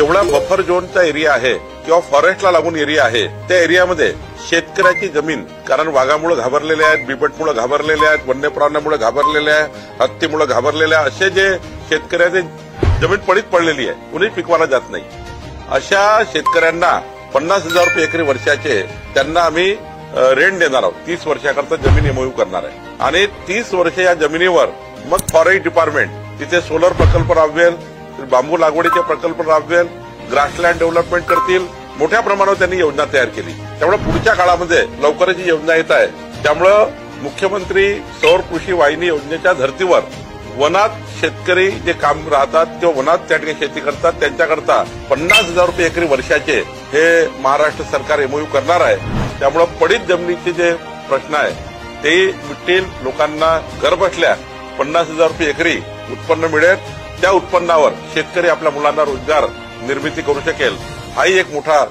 जेवढा buffer झोनचा area आहे किंवा फॉरेस्टला लागून एरिया आहे त्या एरियामध्ये शेतकऱ्याची जमीन, कारण वाघामुळे घाबरलेले आहेत, बिबटमुळे घाबरलेले आहेत, वन्य प्राण्यामुळे घाबरलेले आहेत, हत्तीमुळे घाबरलेले आहेत, असे जे शेतकऱ्याचे जमीन पडीत पडलेली आहे, कुणी पिकवायला जात नाही, अशा शेतकऱ्यांना 50,000 रुपये एकरी वर्षाचे त्यांना आम्ही रेंट देणार आहोत. 30 वर्षाकरता जमीन एमओयू करणार आहे आणि 30 वर्ष या जमिनीवर मग फॉरेस्ट डिपार्टमेंट तिथे सोलर प्रकल्प राबवेल, बांबू लागवडीचे प्रकल्प राबवेल, ग्रासलँड डेव्हलपमेंट करतील. मोठ्या प्रमाणावर त्यांनी योजना तयार केली. त्यामुळे पुढच्या काळामध्ये लवकरच ही योजना येत आहे. त्यामुळे मुख्यमंत्री सौर कृषी वाहिनी योजनेच्या धर्तीवर वनात शेतकरी जे काम राहतात किंवा वनात त्या ठिकाणी शेती करतात त्यांच्याकरता 50,000 रुपये एकरी वर्षाचे हे महाराष्ट्र सरकार एमओयू करणार आहे. त्यामुळे पडीत जमिनीचे जे प्रश्न आहे ते मिटतील. लोकांना घर बसल्या 50,000 रुपये एकरी उत्पन्न मिळेल. त्या उत्पन्नावर शेतकरी आपल्या मुलांना रोजगार निर्मिती करू शकेल. हाही एक मोठा